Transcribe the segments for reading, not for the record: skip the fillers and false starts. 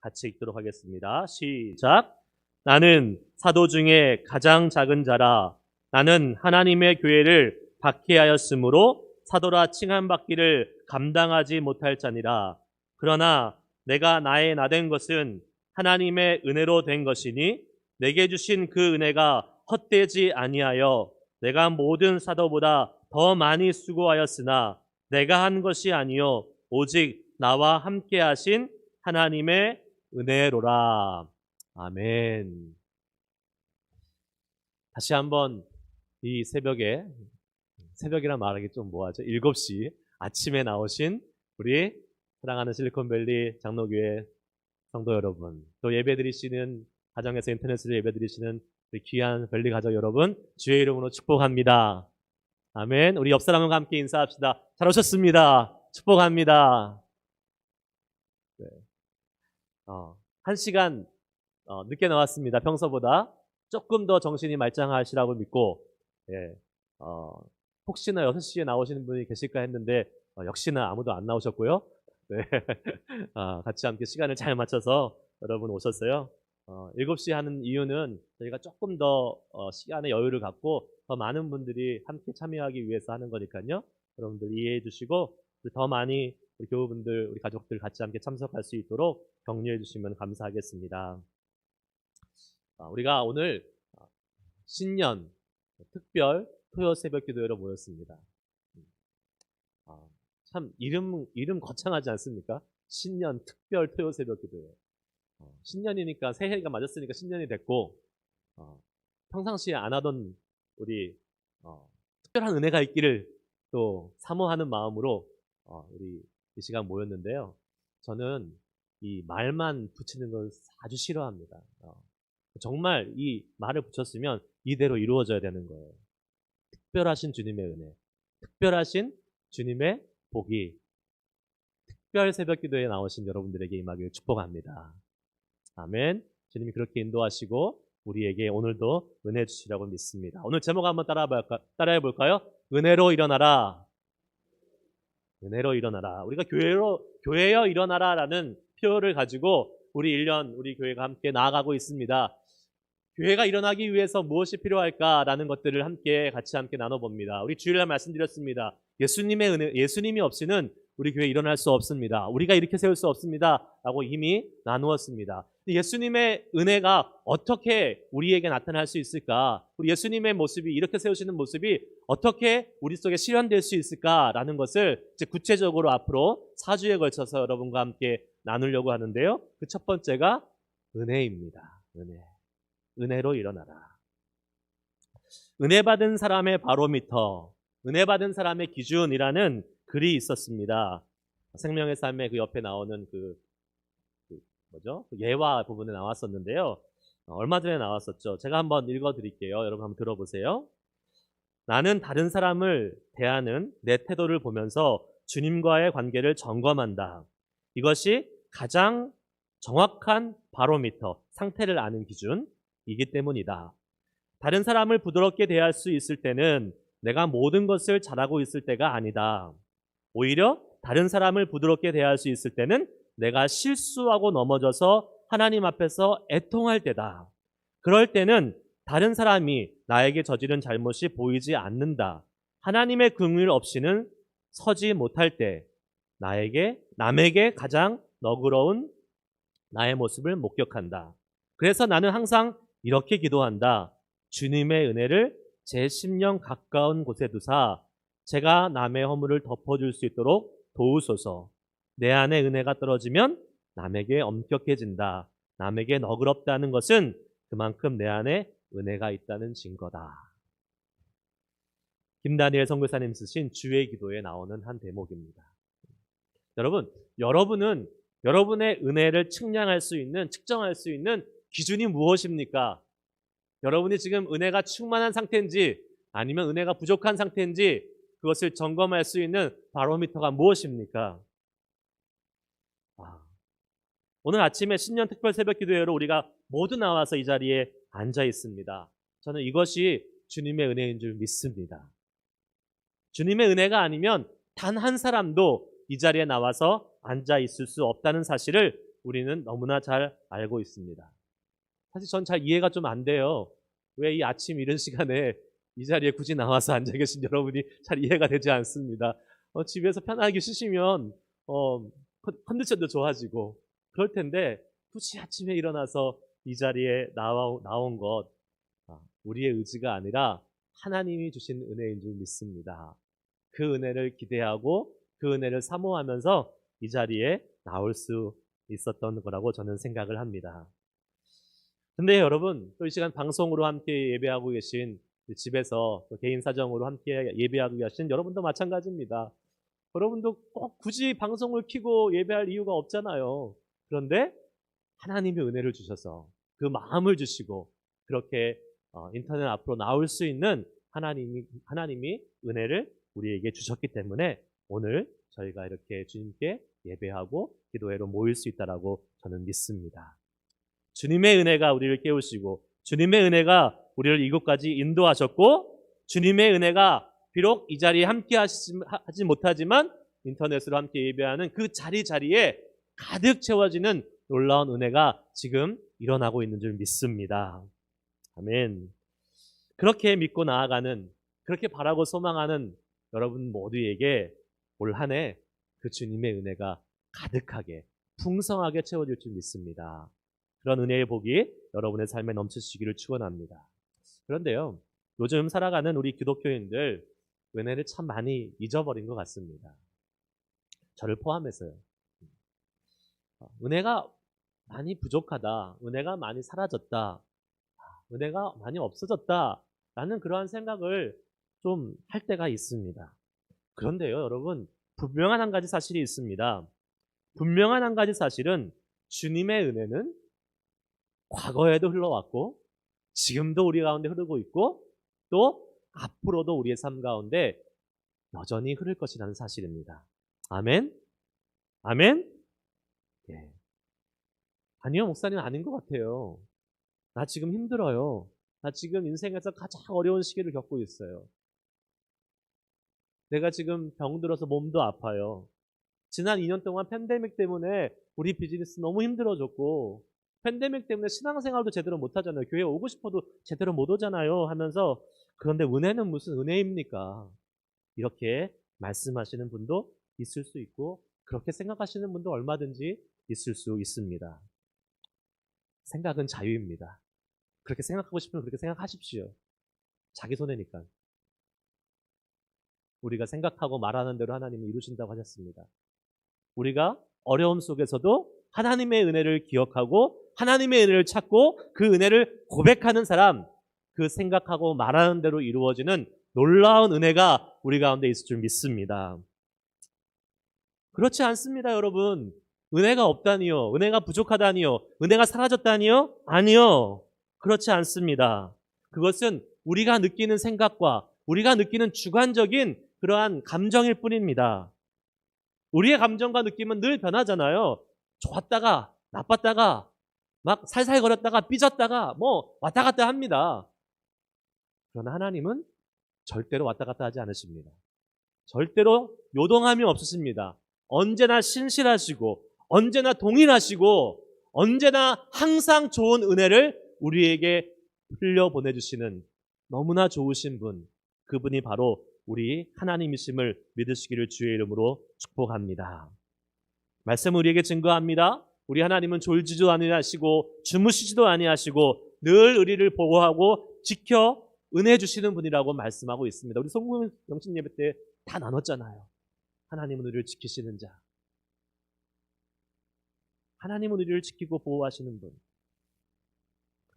같이 읽도록 하겠습니다. 시작. 나는 사도 중에 가장 작은 자라. 나는 하나님의 교회를 박해하였으므로 사도라 칭함받기를 감당하지 못할 자니라. 그러나 내가 나의 나된 것은 하나님의 은혜로 된 것이니 내게 주신 그 은혜가 헛되지 아니하여 내가 모든 사도보다 더 많이 수고하였으나 내가 한 것이 아니요 오직 나와 함께 하신 하나님의 은혜로라. 아멘. 다시 한번 이 새벽이란 말하기 좀 뭐하죠? 7시 아침에 나오신 우리 사랑하는 실리콘밸리 장로교회 성도 여러분, 또 예배드리시는 가정에서 인터넷으로 예배드리시는 우리 귀한 밸리 가족 여러분, 주의 이름으로 축복합니다. 아멘. 우리 옆 사람과 함께 인사합시다. 잘 오셨습니다. 축복합니다. 네. 1시간 늦게 나왔습니다. 평소보다 조금 더 정신이 말짱하시라고 믿고, 예, 혹시나 6시에 나오시는 분이 계실까 했는데 역시나 아무도 안 나오셨고요. 네. 같이 함께 시간을 잘 맞춰서 여러분 오셨어요. 7시 하는 이유는 저희가 조금 더 시간의 여유를 갖고 더 많은 분들이 함께 참여하기 위해서 하는 거니까요. 여러분들 이해해 주시고 더 많이 우리 교우분들, 우리 가족들 같이 함께 참석할 수 있도록 격려해 주시면 감사하겠습니다. 우리가 오늘 신년 특별 토요 새벽 기도회로 모였습니다. 참 이름 거창하지 않습니까? 신년 특별 토요 새벽 기도회. 신년이니까 새해가 맞았으니까 신년이 됐고, 평상시에 안 하던 우리 특별한 은혜가 있기를 또 사모하는 마음으로 우리 이 시간 모였는데요. 저는 이 말만 붙이는 걸 아주 싫어합니다. 정말 이 말을 붙였으면 이대로 이루어져야 되는 거예요. 특별하신 주님의 은혜, 특별하신 주님의 복이 특별 새벽 기도에 나오신 여러분들에게 임하기를 축복합니다. 아멘. 주님이 그렇게 인도하시고 우리에게 오늘도 은혜 주시라고 믿습니다. 오늘 제목 한번 따라해 볼까요? 은혜로 일어나라. 은혜로 일어나라. 우리가 교회여 일어나라라는 표현을 가지고 우리 1년 우리 교회가 함께 나아가고 있습니다. 교회가 일어나기 위해서 무엇이 필요할까라는 것들을 같이 함께 나눠봅니다. 우리 주일날 말씀드렸습니다. 예수님의 은혜, 예수님이 없이는 우리 교회 일어날 수 없습니다. 우리가 이렇게 세울 수 없습니다. 라고 이미 나누었습니다. 예수님의 은혜가 어떻게 우리에게 나타날 수 있을까? 우리 예수님의 모습이 이렇게 세우시는 모습이 어떻게 우리 속에 실현될 수 있을까라는 것을 이제 구체적으로 앞으로 4주에 걸쳐서 여러분과 함께 나누려고 하는데요. 그 첫 번째가 은혜입니다. 은혜로 일어나라. 은혜 받은 사람의 바로미터, 은혜 받은 사람의 기준이라는 글이 있었습니다. 생명의 삶의 그 옆에 나오는 그 예화 부분에 나왔었는데요. 얼마 전에 나왔었죠. 제가 한번 읽어드릴게요. 여러분 한번 들어보세요. 나는 다른 사람을 대하는 내 태도를 보면서 주님과의 관계를 점검한다. 이것이 가장 정확한 바로미터, 상태를 아는 기준이기 때문이다. 다른 사람을 부드럽게 대할 수 있을 때는 내가 모든 것을 잘하고 있을 때가 아니다. 오히려 다른 사람을 부드럽게 대할 수 있을 때는 내가 실수하고 넘어져서 하나님 앞에서 애통할 때다. 그럴 때는 다른 사람이 나에게 저지른 잘못이 보이지 않는다. 하나님의 긍휼 없이는 서지 못할 때 남에게 가장 너그러운 나의 모습을 목격한다. 그래서 나는 항상 이렇게 기도한다. 주님의 은혜를 제 심령 가까운 곳에 두사 제가 남의 허물을 덮어줄 수 있도록 도우소서. 내 안에 은혜가 떨어지면 남에게 엄격해진다. 남에게 너그럽다는 것은 그만큼 내 안에 은혜가 있다는 증거다. 김다니엘 선교사님 쓰신 주의 기도에 나오는 한 대목입니다. 여러분은 여러분의 은혜를 측량할 수 있는, 측정할 수 있는 기준이 무엇입니까? 여러분이 지금 은혜가 충만한 상태인지 아니면 은혜가 부족한 상태인지 그것을 점검할 수 있는 바로미터가 무엇입니까? 오늘 아침에 신년 특별 새벽 기도회로 우리가 모두 나와서 이 자리에 앉아 있습니다. 저는 이것이 주님의 은혜인 줄 믿습니다. 주님의 은혜가 아니면 단 한 사람도 이 자리에 나와서 앉아 있을 수 없다는 사실을 우리는 너무나 잘 알고 있습니다. 사실 전 잘 이해가 좀 안 돼요. 왜 이 아침 이른 시간에 이 자리에 굳이 나와서 앉아 계신 여러분이 잘 이해가 되지 않습니다. 집에서 편하게 쉬시면 컨디션도 좋아지고 그럴 텐데 굳이 아침에 일어나서 이 자리에 나온 것, 우리의 의지가 아니라 하나님이 주신 은혜인 줄 믿습니다. 그 은혜를 기대하고 그 은혜를 사모하면서 이 자리에 나올 수 있었던 거라고 저는 생각을 합니다. 근데 여러분, 또 이 시간 방송으로 함께 예배하고 계신, 집에서 개인 사정으로 함께 예배하고 계신 여러분도 마찬가지입니다. 여러분도 꼭 굳이 방송을 켜고 예배할 이유가 없잖아요. 그런데 하나님의 은혜를 주셔서 그 마음을 주시고 그렇게 인터넷 앞으로 나올 수 있는 하나님이 은혜를 우리에게 주셨기 때문에 오늘 저희가 이렇게 주님께 예배하고 기도회로 모일 수 있다라고 저는 믿습니다. 주님의 은혜가 우리를 깨우시고 주님의 은혜가 우리를 이곳까지 인도하셨고 주님의 은혜가 비록 이 자리에 함께 하지 못하지만 인터넷으로 함께 예배하는 그 자리자리에 가득 채워지는 놀라운 은혜가 지금 일어나고 있는 줄 믿습니다. 아멘. 그렇게 믿고 나아가는, 그렇게 바라고 소망하는 여러분 모두에게 올 한 해 그 주님의 은혜가 가득하게 풍성하게 채워질 줄 믿습니다. 그런 은혜의 복이 여러분의 삶에 넘치시기를 축원합니다. 그런데요, 요즘 살아가는 우리 기독교인들 은혜를 참 많이 잊어버린 것 같습니다. 저를 포함해서요. 은혜가 많이 부족하다, 은혜가 많이 사라졌다, 은혜가 많이 없어졌다 라는 그러한 생각을 좀 할 때가 있습니다. 그런데요, 여러분, 분명한 한 가지 사실이 있습니다. 분명한 한 가지 사실은 주님의 은혜는 과거에도 흘러왔고 지금도 우리 가운데 흐르고 있고 또 앞으로도 우리의 삶 가운데 여전히 흐를 것이라는 사실입니다. 아멘? 아멘? 예. 아니요, 목사님, 아닌 것 같아요. 나 지금 힘들어요. 나 지금 인생에서 가장 어려운 시기를 겪고 있어요. 내가 지금 병들어서 몸도 아파요. 지난 2년 동안 팬데믹 때문에 우리 비즈니스 너무 힘들어졌고 팬데믹 때문에 신앙생활도 제대로 못하잖아요. 교회 오고 싶어도 제대로 못 오잖아요 하면서, 그런데 은혜는 무슨 은혜입니까? 이렇게 말씀하시는 분도 있을 수 있고 그렇게 생각하시는 분도 얼마든지 있을 수 있습니다. 생각은 자유입니다. 그렇게 생각하고 싶으면 그렇게 생각하십시오. 자기 손해니까. 우리가 생각하고 말하는 대로 하나님이 이루신다고 하셨습니다. 우리가 어려움 속에서도 하나님의 은혜를 기억하고 하나님의 은혜를 찾고 그 은혜를 고백하는 사람, 그 생각하고 말하는 대로 이루어지는 놀라운 은혜가 우리 가운데 있을 줄 믿습니다. 그렇지 않습니다, 여러분. 은혜가 없다니요, 은혜가 부족하다니요, 은혜가 사라졌다니요? 아니요, 그렇지 않습니다. 그것은 우리가 느끼는 생각과 우리가 느끼는 주관적인 그러한 감정일 뿐입니다. 우리의 감정과 느낌은 늘 변하잖아요. 좋았다가 나빴다가 막 살살거렸다가 삐졌다가 뭐 왔다 갔다 합니다. 그러나 하나님은 절대로 왔다 갔다 하지 않으십니다. 절대로 요동함이 없으십니다. 언제나 신실하시고 언제나 동일하시고 언제나 항상 좋은 은혜를 우리에게 흘려보내주시는 너무나 좋으신 분, 그분이 바로 우리 하나님이심을 믿으시기를 주의 이름으로 축복합니다. 말씀 우리에게 증거합니다. 우리 하나님은 졸지도 아니하시고 주무시지도 아니하시고 늘 우리를 보호하고 지켜 은혜 주시는 분이라고 말씀하고 있습니다. 우리 성공 영신 예배 때 다 나눴잖아요. 하나님은 우리를 지키시는 자, 하나님은 우리를 지키고 보호하시는 분.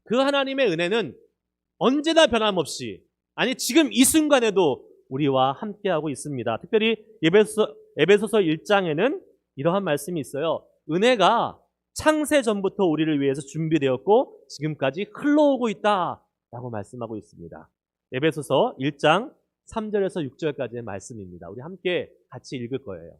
그 하나님의 은혜는 언제나 변함없이, 아니 지금 이 순간에도 우리와 함께하고 있습니다. 특별히 에베소서 1장에는 이러한 말씀이 있어요. 은혜가 창세 전부터 우리를 위해서 준비되었고 지금까지 흘러오고 있다라고 말씀하고 있습니다. 에베소서 1장 3절에서 6절까지의 말씀입니다. 우리 함께 같이 읽을 거예요.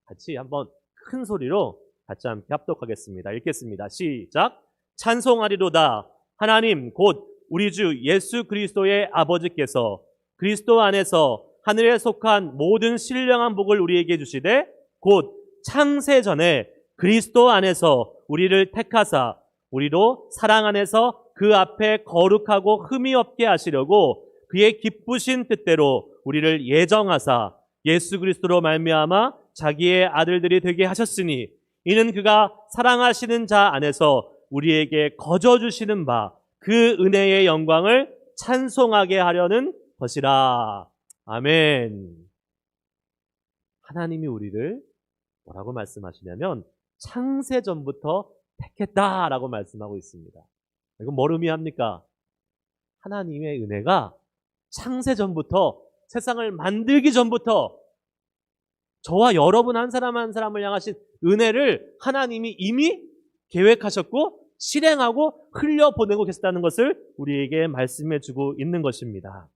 같이 한번 큰 소리로 같이 함께 합독하겠습니다. 읽겠습니다. 시작. 찬송하리로다. 하나님 곧 우리 주 예수 그리스도의 아버지께서 그리스도 안에서 하늘에 속한 모든 신령한 복을 우리에게 주시되 곧 창세 전에 그리스도 안에서 우리를 택하사 우리로 사랑 안에서 그 앞에 거룩하고 흠이 없게 하시려고 그의 기쁘신 뜻대로 우리를 예정하사 예수 그리스도로 말미암아 자기의 아들들이 되게 하셨으니 이는 그가 사랑하시는 자 안에서 우리에게 거저 주시는 바 그 은혜의 영광을 찬송하게 하려는 것이라. 아멘. 하나님이 우리를 뭐라고 말씀하시냐면 창세전부터 택했다라고 말씀하고 있습니다. 이건 뭘 의미합니까? 하나님의 은혜가 창세전부터, 세상을 만들기 전부터 저와 여러분 한 사람 한 사람을 향하신 은혜를 하나님이 이미 계획하셨고 실행하고 흘려보내고 계셨다는 것을 우리에게 말씀해 주고 있는 것입니다.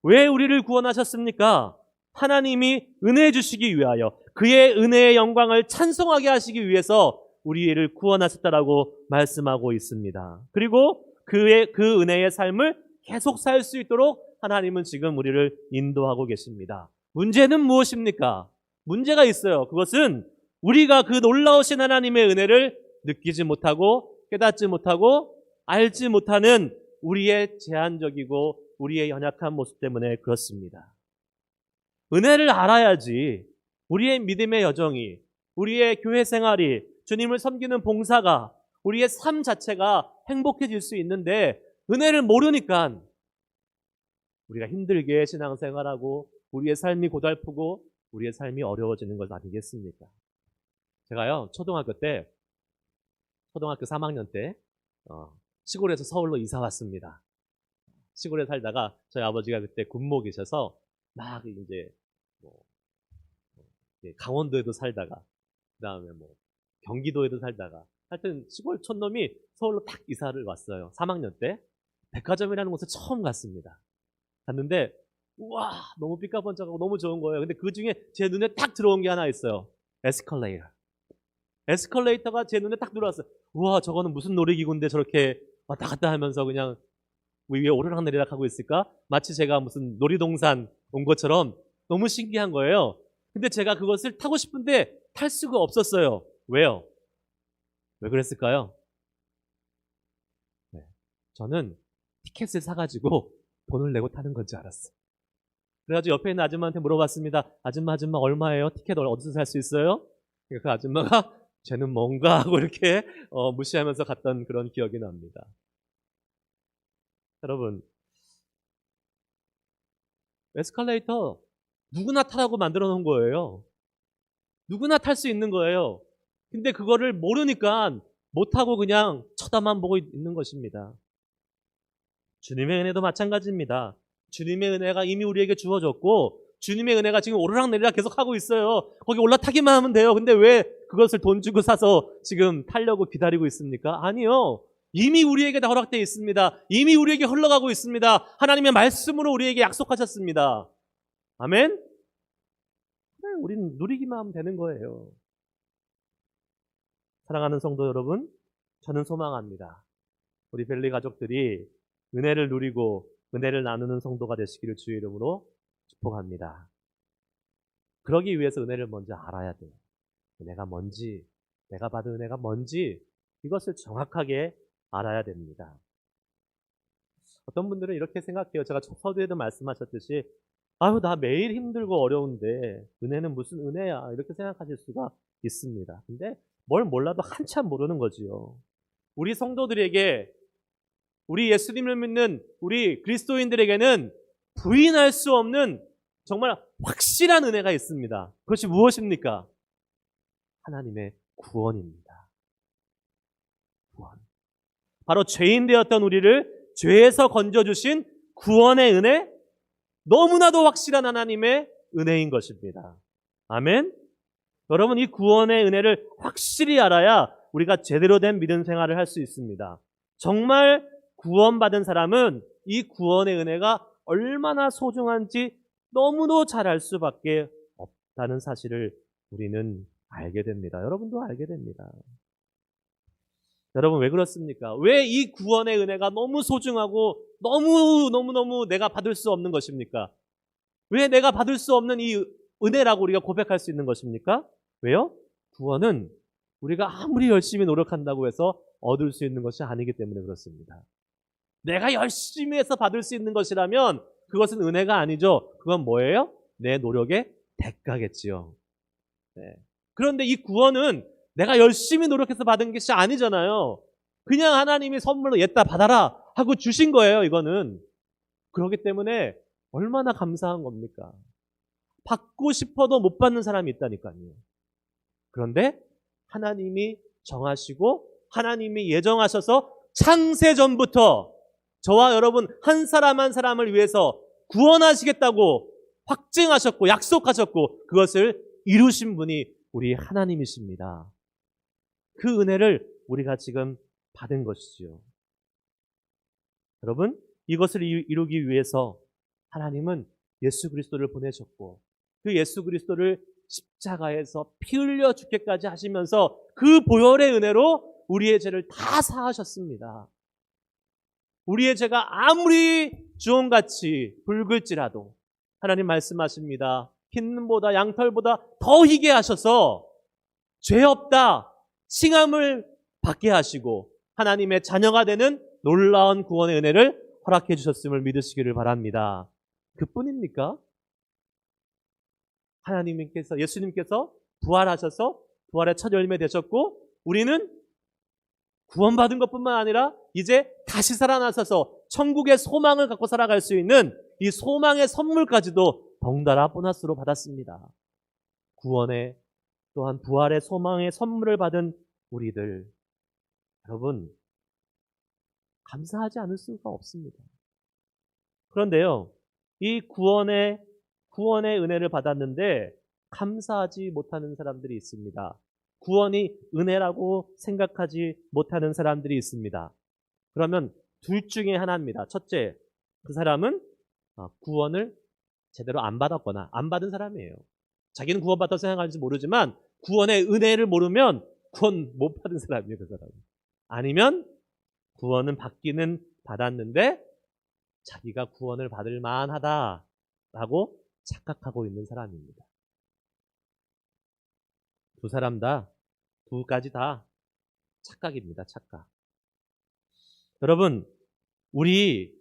왜 우리를 구원하셨습니까? 하나님이 은혜 주시기 위하여, 그의 은혜의 영광을 찬송하게 하시기 위해서 우리를 구원하셨다라고 말씀하고 있습니다. 그리고 그 은혜의 삶을 계속 살 수 있도록 하나님은 지금 우리를 인도하고 계십니다. 문제는 무엇입니까? 문제가 있어요. 그것은 우리가 그 놀라우신 하나님의 은혜를 느끼지 못하고 깨닫지 못하고 알지 못하는 우리의 제한적이고 우리의 연약한 모습 때문에 그렇습니다. 은혜를 알아야지 우리의 믿음의 여정이, 우리의 교회 생활이, 주님을 섬기는 봉사가, 우리의 삶 자체가 행복해질 수 있는데 은혜를 모르니까 우리가 힘들게 신앙생활하고 우리의 삶이 고달프고 우리의 삶이 어려워지는 것 아니겠습니까? 제가요 초등학교 3학년 때 시골에서 서울로 이사 왔습니다. 시골에 살다가 저희 아버지가 그때 군목이셔서 막 이제 강원도에도 살다가 그다음에 경기도에도 살다가 하여튼 시골 촌놈이 서울로 딱 이사를 왔어요. 3학년 때 백화점이라는 곳에 처음 갔습니다. 갔는데 우와 너무 삐까번쩍하고 너무 좋은 거예요. 근데 그 중에 제 눈에 딱 들어온 게 하나 있어요. 에스컬레이터가 제 눈에 딱 들어왔어요. 우와 저거는 무슨 놀이기구인데 저렇게 왔다 갔다 하면서 그냥 위에 오르락내리락 하고 있을까? 마치 제가 무슨 놀이동산 온 것처럼 너무 신기한 거예요. 근데 제가 그것을 타고 싶은데 탈 수가 없었어요. 왜요? 왜 그랬을까요? 네, 저는 티켓을 사가지고 돈을 내고 타는 건지 알았어요. 그래가지고 옆에 있는 아줌마한테 물어봤습니다. 아줌마 얼마예요? 티켓 어디서 살 수 있어요? 그 아줌마가 쟤는 뭔가 하고 이렇게 무시하면서 갔던 그런 기억이 납니다. 여러분, 에스컬레이터 누구나 타라고 만들어 놓은 거예요. 누구나 탈 수 있는 거예요. 근데 그거를 모르니까 못 타고 그냥 쳐다만 보고 있는 것입니다. 주님의 은혜도 마찬가지입니다. 주님의 은혜가 이미 우리에게 주어졌고 주님의 은혜가 지금 오르락내리락 계속 하고 있어요. 거기 올라타기만 하면 돼요. 근데 왜 그것을 돈 주고 사서 지금 타려고 기다리고 있습니까? 아니요. 이미 우리에게 다 허락되어 있습니다. 이미 우리에게 흘러가고 있습니다. 하나님의 말씀으로 우리에게 약속하셨습니다. 아멘? 네, 우리는 누리기만 하면 되는 거예요. 사랑하는 성도 여러분, 저는 소망합니다. 우리 벨리 가족들이 은혜를 누리고 은혜를 나누는 성도가 되시기를 주의 이름으로 축복합니다. 그러기 위해서 은혜를 먼저 알아야 돼요. 은혜가 뭔지, 내가 받은 은혜가 뭔지 이것을 정확하게 알아야 됩니다. 어떤 분들은 이렇게 생각해요. 제가 서두에도 말씀하셨듯이 아유 나 매일 힘들고 어려운데 은혜는 무슨 은혜야 이렇게 생각하실 수가 있습니다. 근데 뭘 몰라도 한참 모르는 거지요. 우리 성도들에게 우리 예수님을 믿는 우리 그리스도인들에게는 부인할 수 없는 정말 확실한 은혜가 있습니다. 그것이 무엇입니까? 하나님의 구원입니다. 구원. 바로 죄인 되었던 우리를 죄에서 건져주신 구원의 은혜, 너무나도 확실한 하나님의 은혜인 것입니다. 아멘? 여러분 이 구원의 은혜를 확실히 알아야 우리가 제대로 된 믿음 생활을 할 수 있습니다. 정말 구원받은 사람은 이 구원의 은혜가 얼마나 소중한지 너무도 잘 알 수밖에 없다는 사실을 우리는 알게 됩니다. 여러분도 알게 됩니다. 여러분 왜 그렇습니까? 왜 이 구원의 은혜가 너무 소중하고 너무 내가 받을 수 없는 것입니까? 왜 내가 받을 수 없는 이 은혜라고 우리가 고백할 수 있는 것입니까? 왜요? 구원은 우리가 아무리 열심히 노력한다고 해서 얻을 수 있는 것이 아니기 때문에 그렇습니다. 내가 열심히 해서 받을 수 있는 것이라면 그것은 은혜가 아니죠. 그건 뭐예요? 내 노력의 대가겠지요. 네. 그런데 이 구원은 내가 열심히 노력해서 받은 것이 아니잖아요. 그냥 하나님이 선물로 얘다 받아라 하고 주신 거예요, 이거는. 그렇기 때문에 얼마나 감사한 겁니까? 받고 싶어도 못 받는 사람이 있다니까요. 그런데 하나님이 정하시고 하나님이 예정하셔서 창세전부터 저와 여러분 한 사람 한 사람을 위해서 구원하시겠다고 확증하셨고 약속하셨고 그것을 이루신 분이 우리 하나님이십니다. 그 은혜를 우리가 지금 받은 것이지요. 여러분, 이것을 이루기 위해서 하나님은 예수 그리스도를 보내셨고 그 예수 그리스도를 십자가에서 피 흘려 죽게까지 하시면서 그 보혈의 은혜로 우리의 죄를 다 사하셨습니다. 우리의 죄가 아무리 주홍같이 붉을지라도 하나님 말씀하십니다. 흰눈보다 양털보다 더 희게 하셔서 죄 없다 칭함을 받게 하시고 하나님의 자녀가 되는 놀라운 구원의 은혜를 허락해 주셨음을 믿으시기를 바랍니다. 그뿐입니까? 하나님께서 예수님께서 부활하셔서 부활의 첫 열매 되셨고 우리는 구원받은 것뿐만 아니라 이제 다시 살아나셔서 천국의 소망을 갖고 살아갈 수 있는 이 소망의 선물까지도 덩달아 보너스로 받았습니다. 구원의 또한 부활의 소망의 선물을 받은 우리들 여러분 감사하지 않을 수가 없습니다. 그런데요, 이 구원의 은혜를 받았는데 감사하지 못하는 사람들이 있습니다. 구원이 은혜라고 생각하지 못하는 사람들이 있습니다. 그러면 둘 중에 하나입니다. 첫째, 그 사람은 구원을 제대로 안 받았거나 안 받은 사람이에요. 자기는 구원받았다고 생각하는지 모르지만 구원의 은혜를 모르면 구원 못 받은 사람이에요. 그 사람은. 아니면 구원은 받기는 받았는데 자기가 구원을 받을 만하다라고 착각하고 있는 사람입니다. 두 가지 다 착각입니다. 착각. 여러분, 우리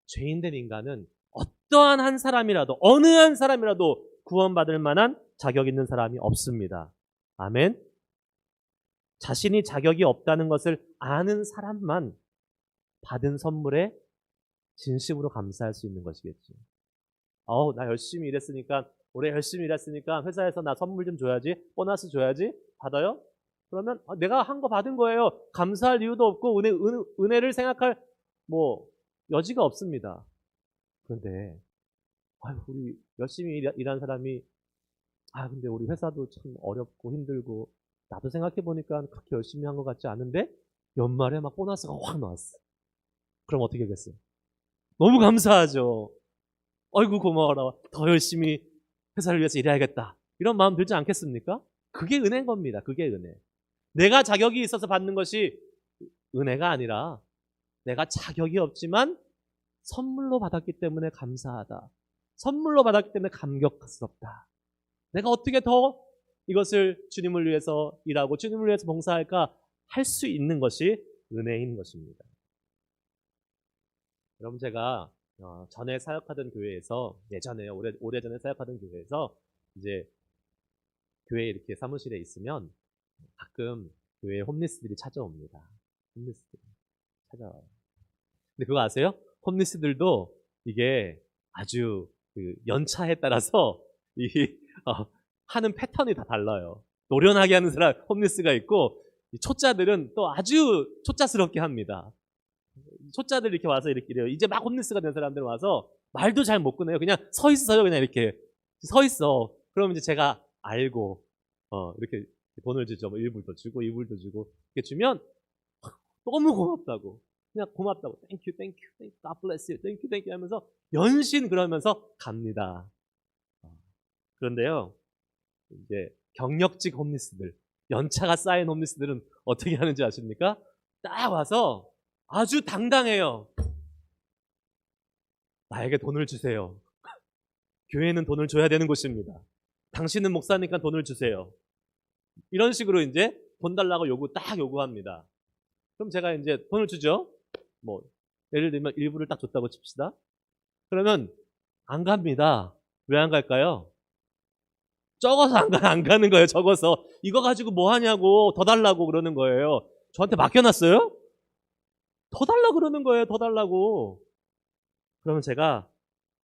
죄인된 인간은 어떠한 한 사람이라도 어느 한 사람이라도 구원받을 만한 자격 있는 사람이 없습니다. 아멘. 자신이 자격이 없다는 것을 아는 사람만 받은 선물에 진심으로 감사할 수 있는 것이겠죠. 나 열심히 일했으니까 올해 열심히 일했으니까 회사에서 나 선물 좀 줘야지, 보너스 줘야지. 받아요? 그러면 내가 한 거 받은 거예요. 감사할 이유도 없고 은혜를 생각할 여지가 없습니다. 그런데 우리 열심히 일한 사람이 근데 우리 회사도 참 어렵고 힘들고 나도 생각해 보니까 그렇게 열심히 한 것 같지 않은데 연말에 막 보너스가 확 나왔어. 그럼 어떻게 하겠어요? 너무 감사하죠. 아이고 고마워라. 더 열심히 회사를 위해서 일해야겠다. 이런 마음 들지 않겠습니까? 그게 은혜인 겁니다. 그게 은혜. 내가 자격이 있어서 받는 것이 은혜가 아니라 내가 자격이 없지만 선물로 받았기 때문에 감사하다. 선물로 받았기 때문에 감격스럽다. 내가 어떻게 더 이것을 주님을 위해서 일하고 주님을 위해서 봉사할까 할 수 있는 것이 은혜인 것입니다. 여러분 제가 전에 사역하던 교회에서 예전에 오래전에 사역하던 교회에서 이제 교회에 이렇게 사무실에 있으면 가끔 교회에 홈리스들이 찾아옵니다. 홈리스들이 찾아와요. 근데 그거 아세요? 홈리스들도 이게 아주 그 연차에 따라서 하는 패턴이 다 달라요. 노련하게 하는 사람 홈리스가 있고 이 초짜들은 또 아주 초짜스럽게 합니다. 초짜들 이렇게 와서 이렇게 이래요. 이제 막 홈리스가 된 사람들 와서 말도 잘 못 꺼내요. 그냥 서 있어요. 그냥 이렇게 서 있어. 그럼 이제 제가 알고 이렇게 돈을 주죠. 1불도 주고 2불도 주고 이렇게 주면 너무 고맙다고. 그냥 고맙다고. Thank you, thank you, thank you, God bless you, thank you, thank you 하면서 연신 그러면서 갑니다. 그런데요, 이제 경력직 홈리스들, 연차가 쌓인 홈리스들은 어떻게 하는지 아십니까? 딱 와서 아주 당당해요. 나에게 돈을 주세요. 교회는 돈을 줘야 되는 곳입니다. 당신은 목사니까 돈을 주세요. 이런 식으로 이제 돈 달라고 딱 요구합니다. 그럼 제가 이제 돈을 주죠. 뭐 예를 들면 일부를 딱 줬다고 칩시다. 그러면 안 갑니다. 왜 안 갈까요? 적어서 안 가는 거예요. 적어서. 이거 가지고 뭐 하냐고 더 달라고 그러는 거예요. 저한테 맡겨놨어요? 더 달라고 그러는 거예요. 더 달라고. 그러면 제가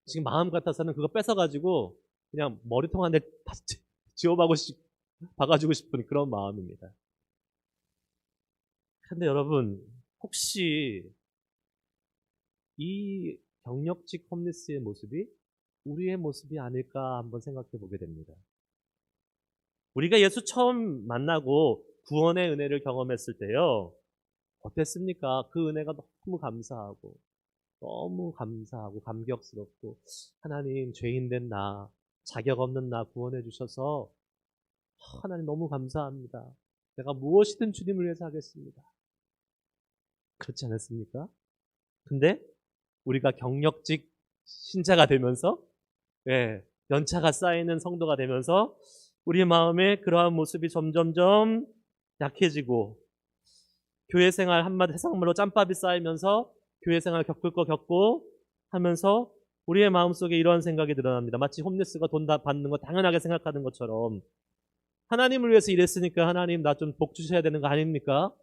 지금 마음 같아서는 그거 뺏어가지고 그냥 머리통 한 대 박아주고 싶은 그런 마음입니다. 근데 여러분, 혹시 이 경력직 홈리스의 모습이 우리의 모습이 아닐까 한번 생각해 보게 됩니다. 우리가 예수 처음 만나고 구원의 은혜를 경험했을 때요. 어땠습니까? 그 은혜가 너무 감사하고 감격스럽고 하나님 죄인된 나, 자격 없는 나 구원해 주셔서 하나님 너무 감사합니다. 내가 무엇이든 주님을 위해서 하겠습니다. 그렇지 않았습니까? 근데 우리가 경력직 신자가 되면서 연차가 쌓이는 성도가 되면서 우리 마음에 그러한 모습이 점점점 약해지고 교회 생활 한마디 해석말로 짬밥이 쌓이면서 교회 생활 겪을 거 겪고 하면서 우리의 마음속에 이런 생각이 드러납니다. 마치 홈리스가 돈 다 받는 거 당연하게 생각하는 것처럼 하나님을 위해서 일했으니까 하나님 나 좀 복 주셔야 되는 거 아닙니까?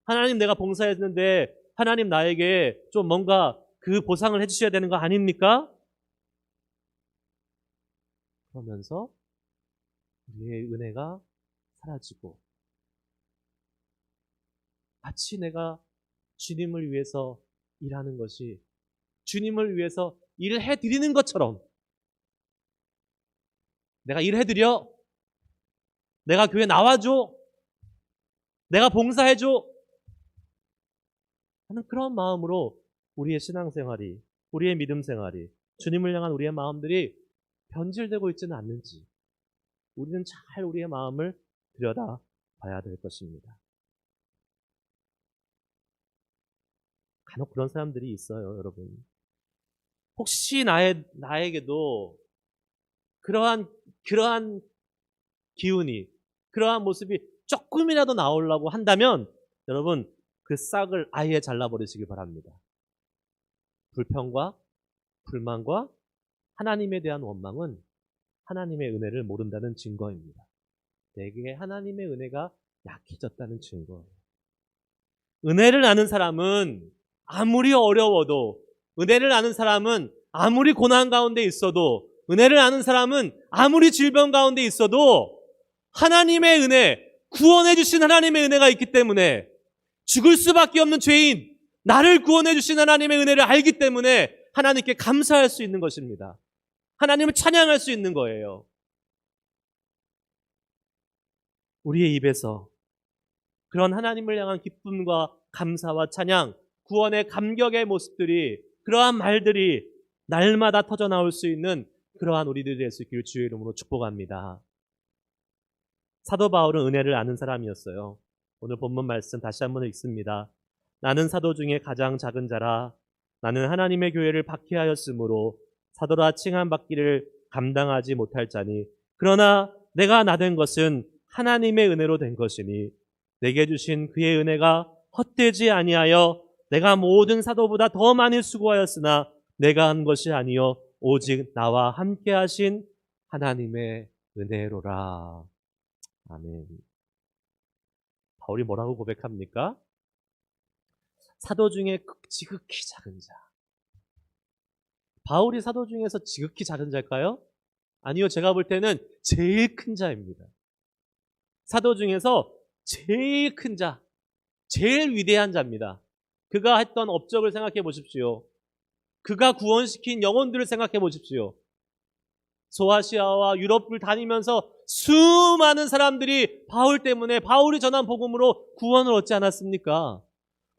하나님 내가 봉사했는데 하나님 나에게 좀 뭔가 그 보상을 해주셔야 되는 거 아닙니까? 그러면서 우리의 은혜가 사라지고 마치 내가 주님을 위해서 일하는 것이 주님을 위해서 일을 해드리는 것처럼 내가 일해드려, 내가 교회 나와줘, 내가 봉사해줘 하는 그런 마음으로 우리의 신앙생활이, 우리의 믿음생활이, 주님을 향한 우리의 마음들이 변질되고 있지는 않는지 우리는 잘 우리의 마음을 들여다봐야 될 것입니다. 간혹 그런 사람들이 있어요, 여러분. 혹시 나에게도 그러한 기운이, 그러한 모습이 조금이라도 나오려고 한다면 여러분 그 싹을 아예 잘라버리시기 바랍니다. 불평과 불만과 하나님에 대한 원망은 하나님의 은혜를 모른다는 증거입니다. 내게 하나님의 은혜가 약해졌다는 증거예요. 은혜를 아는 사람은 아무리 어려워도, 은혜를 아는 사람은 아무리 고난 가운데 있어도, 은혜를 아는 사람은 아무리 질병 가운데 있어도 하나님의 은혜, 구원해 주신 하나님의 은혜가 있기 때문에 죽을 수밖에 없는 죄인, 나를 구원해 주신 하나님의 은혜를 알기 때문에 하나님께 감사할 수 있는 것입니다. 하나님을 찬양할 수 있는 거예요. 우리의 입에서 그런 하나님을 향한 기쁨과 감사와 찬양, 구원의 감격의 모습들이, 그러한 말들이 날마다 터져 나올 수 있는 그러한 우리들이 될 수 있기를 주의 이름으로 축복합니다. 사도 바울은 은혜를 아는 사람이었어요. 오늘 본문 말씀 다시 한번 읽습니다. 나는 사도 중에 가장 작은 자라. 나는 하나님의 교회를 박해하였으므로 사도라 칭함받기를 감당하지 못할 자니, 그러나 내가 나된 것은 하나님의 은혜로 된 것이니 내게 주신 그의 은혜가 헛되지 아니하여 내가 모든 사도보다 더 많이 수고하였으나 내가 한 것이 아니요 오직 나와 함께 하신 하나님의 은혜로라. 아멘. 바울이 뭐라고 고백합니까? 사도 중에 지극히 작은 자. 바울이 사도 중에서 지극히 작은 자일까요? 아니요, 제가 볼 때는 제일 큰 자입니다. 사도 중에서 제일 큰 자, 제일 위대한 자입니다. 그가 했던 업적을 생각해 보십시오. 그가 구원시킨 영혼들을 생각해 보십시오. 소아시아와 유럽을 다니면서 수많은 사람들이 바울 때문에, 바울이 전한 복음으로 구원을 얻지 않았습니까?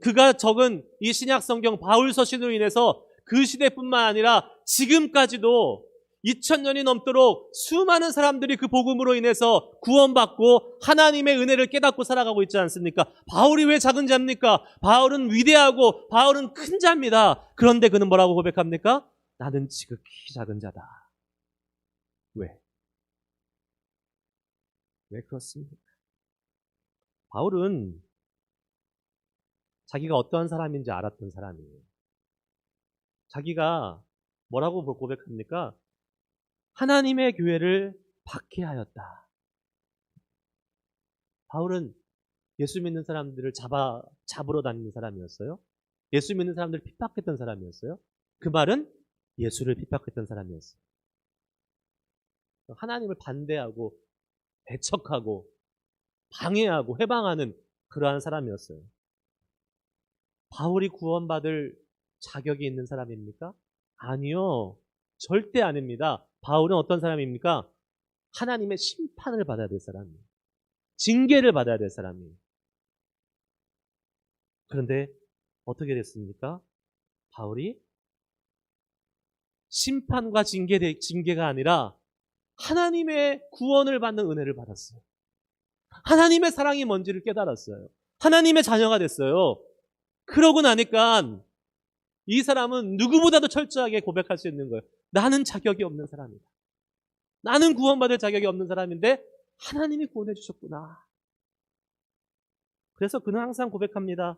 그가 적은 이 신약 성경 바울 서신으로 인해서 그 시대뿐만 아니라 지금까지도 2000년이 넘도록 수많은 사람들이 그 복음으로 인해서 구원받고 하나님의 은혜를 깨닫고 살아가고 있지 않습니까? 바울이 왜 작은 자입니까? 바울은 위대하고 바울은 큰 자입니다. 그런데 그는 뭐라고 고백합니까? 나는 지극히 작은 자다. 왜? 왜 그렇습니까? 바울은 자기가 어떠한 사람인지 알았던 사람이에요. 자기가 뭐라고 고백합니까? 하나님의 교회를 박해하였다. 바울은 예수 믿는 사람들을 잡으러 다니는 사람이었어요. 예수 믿는 사람들을 핍박했던 사람이었어요. 그 말은 예수를 핍박했던 사람이었어요. 하나님을 반대하고 배척하고 방해하고 해방하는 그러한 사람이었어요. 바울이 구원받을 자격이 있는 사람입니까? 아니요. 절대 아닙니다. 바울은 어떤 사람입니까? 하나님의 심판을 받아야 될 사람이에요. 징계를 받아야 될 사람이에요. 그런데 어떻게 됐습니까? 바울이 심판과 징계가 아니라 하나님의 구원을 받는 은혜를 받았어요. 하나님의 사랑이 뭔지를 깨달았어요. 하나님의 자녀가 됐어요. 그러고 나니까 이 사람은 누구보다도 철저하게 고백할 수 있는 거예요. 나는 자격이 없는 사람이다. 나는 구원받을 자격이 없는 사람인데 하나님이 구원해 주셨구나. 그래서 그는 항상 고백합니다.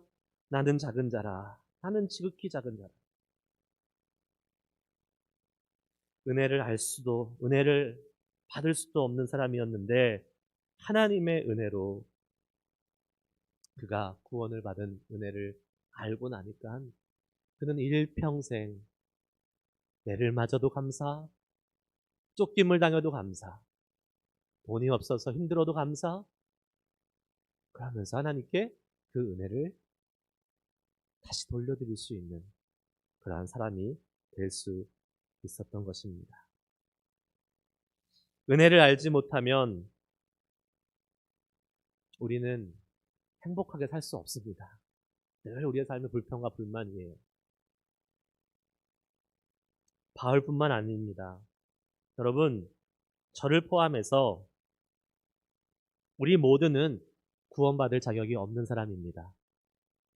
나는 작은 자라. 나는 지극히 작은 자라. 은혜를 받을 수도 없는 사람이었는데 하나님의 은혜로 그가 구원을 받은 은혜를 알고 나니까 그는 일평생 매를 맞아도 감사, 쫓김을 당해도 감사, 돈이 없어서 힘들어도 감사, 그러면서 하나님께 그 은혜를 다시 돌려드릴 수 있는 그러한 사람이 될 수 있었던 것입니다. 은혜를 알지 못하면 우리는 행복하게 살 수 없습니다. 늘 우리의 삶은 불평과 불만이에요. 바울뿐만 아닙니다. 여러분, 저를 포함해서 우리 모두는 구원받을 자격이 없는 사람입니다.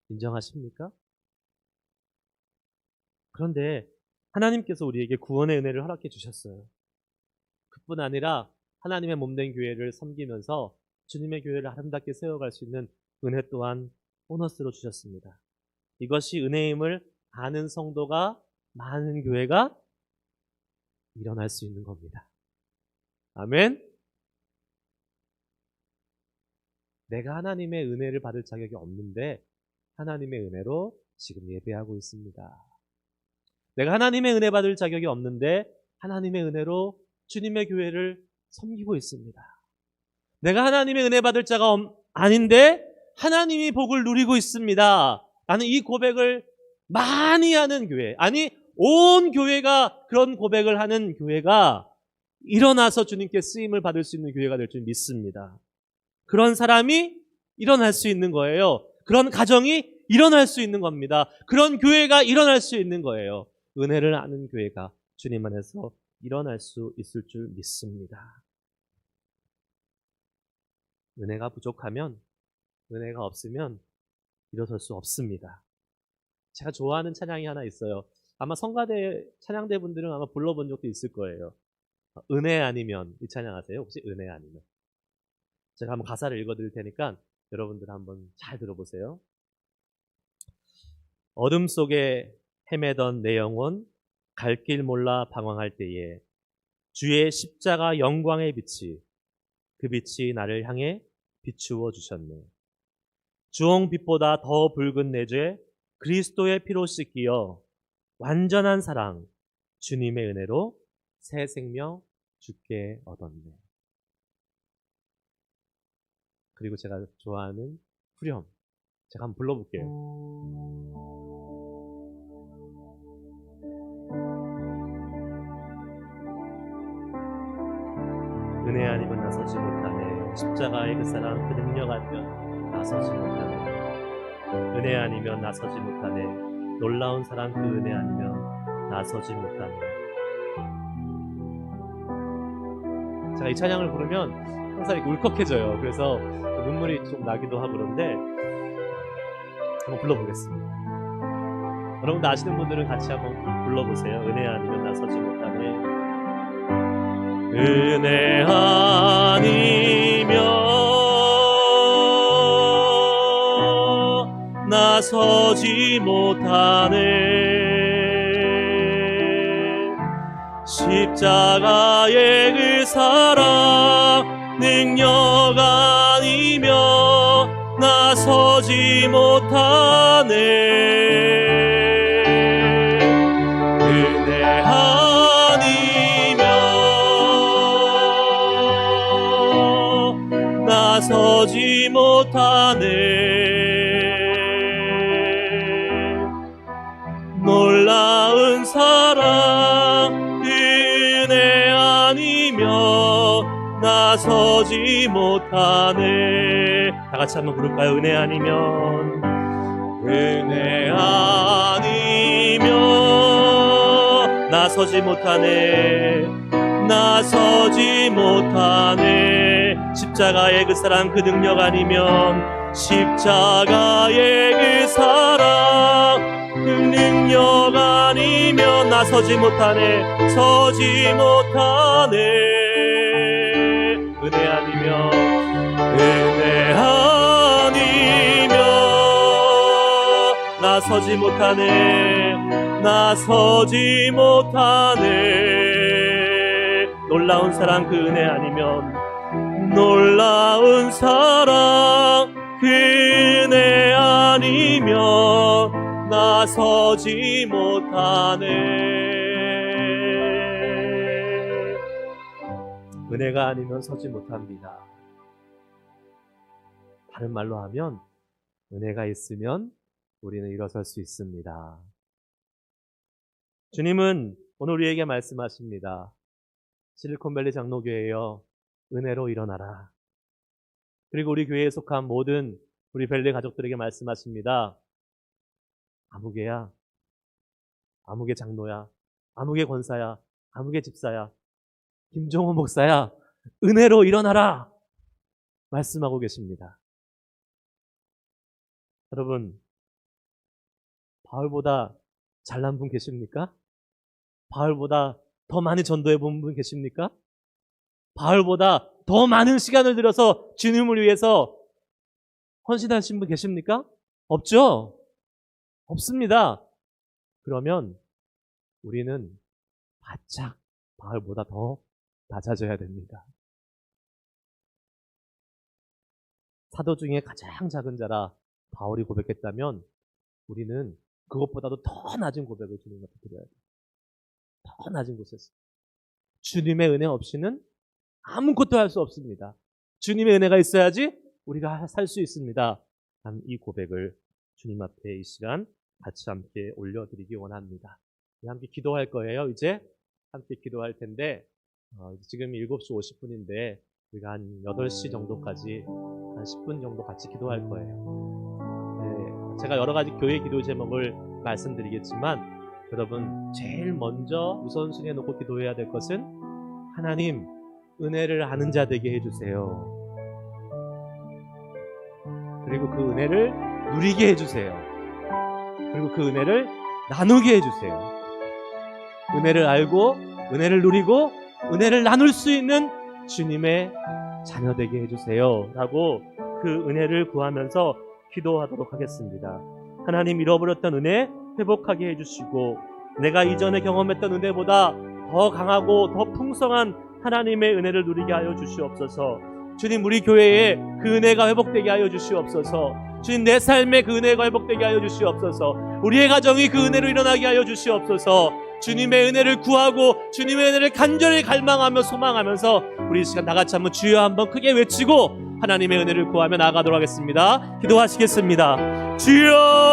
인정하십니까? 그런데 하나님께서 우리에게 구원의 은혜를 허락해 주셨어요. 그뿐 아니라 하나님의 몸된 교회를 섬기면서 주님의 교회를 아름답게 세워갈 수 있는 은혜 또한 보너스로 주셨습니다. 이것이 은혜임을 아는 성도가 많은 교회가 일어날 수 있는 겁니다. 아멘. 내가 하나님의 은혜를 받을 자격이 없는데 하나님의 은혜로 지금 예배하고 있습니다. 내가 하나님의 은혜 받을 자격이 없는데 하나님의 은혜로 주님의 교회를 섬기고 있습니다. 내가 하나님의 은혜 받을 자가 아닌데 하나님이 복을 누리고 있습니다. 나는 이 고백을 많이 하는 교회, 아니 온 교회가 그런 고백을 하는 교회가 일어나서 주님께 쓰임을 받을 수 있는 교회가 될 줄 믿습니다. 그런 사람이 일어날 수 있는 거예요. 그런 가정이 일어날 수 있는 겁니다. 그런 교회가 일어날 수 있는 거예요. 은혜를 아는 교회가 주님 안에서 일어날 수 있을 줄 믿습니다. 은혜가 부족하면, 은혜가 없으면 일어설 수 없습니다. 제가 좋아하는 찬양이 하나 있어요. 아마 성가대 찬양대 분들은 아마 불러본 적도 있을 거예요. 은혜 아니면, 이 찬양 아세요? 혹시 은혜 아니면? 제가 한번 가사를 읽어드릴 테니까 여러분들 한번 잘 들어보세요. 어둠 속에 헤매던 내 영혼, 갈 길 몰라 방황할 때에 주의 십자가 영광의 빛이, 그 빛이 나를 향해 비추어 주셨네. 주홍빛보다 더 붉은 내 죄 그리스도의 피로 씻기어 완전한 사랑 주님의 은혜로 새 생명 주께 얻었네. 그리고 제가 좋아하는 후렴, 제가 한번 불러볼게요. 은혜 아니면 나서지 못하네. 십자가의 그 사랑, 그 능력 아니면 나서지 못하네. 은혜 아니면 나서지 못하네. 놀라운 사랑, 그 은혜 아니면 나서지 못하네. 제가 이 찬양을 부르면 항상 이렇게 울컥해져요. 그래서 눈물이 좀 나기도 하고 그런데 한번 불러보겠습니다. 여러분들 아시는 분들은 같이 한번 불러보세요. 은혜 아니면 나서지 못하네. 은혜 아니면 나서지 못하네. 십자가의 그 사랑 능력 아니며 나서지 못하네. 은혜 아니며 나서지 못하네. 놀라운 사랑 그 은혜 아니며 나서지 못하네. 다 같이 한번 부를까요? 은혜 아니면, 은혜 아니면 나서지 못하네. 나서지 못하네. 십자가의 그 사랑 그 능력 아니면, 십자가의 그 사랑 그 능력 아니면 나서지 못하네. 서지 못하네. 은혜 아니면, 은혜 아니면 나서지 못하네. 나서지 못하네. 놀라운 사랑 그 은혜 아니면, 놀라운 사랑 그 은혜 아니면 나서지 못하네. 은혜가 아니면 서지 못합니다. 다른 말로 하면 은혜가 있으면 우리는 일어설 수 있습니다. 주님은 오늘 우리에게 말씀하십니다. 실리콘밸리 장로교회여, 은혜로 일어나라. 그리고 우리 교회에 속한 모든 우리 밸리 가족들에게 말씀하십니다. 아무개야, 아무개 장로야, 아무개 권사야, 아무개 집사야, 김종호 목사야, 은혜로 일어나라 말씀하고 계십니다. 여러분, 바울보다 잘난 분 계십니까? 바울보다 더 많이 전도해 본 분 계십니까? 바울보다 더 많은 시간을 들여서 주님을 위해서 헌신하신 분 계십니까? 없죠? 없습니다. 그러면 우리는 바짝 바울보다 더 낮아져야 됩니다. 사도 중에 가장 작은 자라 바울이 고백했다면 우리는 그것보다도 더 낮은 고백을 주님 앞에 드려야 돼요. 더 낮은 곳에서. 주님의 은혜 없이는 아무것도 할 수 없습니다. 주님의 은혜가 있어야지 우리가 살 수 있습니다. 난 이 고백을 주님 앞에 이 시간 같이 함께 올려드리기 원합니다. 함께 기도할 거예요. 이제 함께 기도할 텐데 지금 7시 50분인데 우리가 한 8시 정도까지 한 10분 정도 같이 기도할 거예요. 네, 제가 여러 가지 교회 기도 제목을 말씀드리겠지만 여러분 제일 먼저 우선순위에 놓고 기도해야 될 것은 하나님 은혜를 아는 자 되게 해주세요. 그리고 그 은혜를 누리게 해주세요. 그리고 그 은혜를 나누게 해주세요. 은혜를 알고 은혜를 누리고 은혜를 나눌 수 있는 주님의 자녀 되게 해주세요 라고 그 은혜를 구하면서 기도하도록 하겠습니다. 하나님, 잃어버렸던 은혜 회복하게 해주시고 내가 이전에 경험했던 은혜보다 더 강하고 더 풍성한 하나님의 은혜를 누리게 하여 주시옵소서. 주님, 우리 교회에 그 은혜가 회복되게 하여 주시옵소서. 주님, 내 삶에 그 은혜가 회복되게 하여 주시옵소서. 우리의 가정이 그 은혜로 일어나게 하여 주시옵소서. 주님의 은혜를 구하고 주님의 은혜를 간절히 갈망하며 소망하면서 우리 이 시간 다 같이 한번 주여 한번 크게 외치고 하나님의 은혜를 구하며 나아가도록 하겠습니다. 기도하시겠습니다. 주여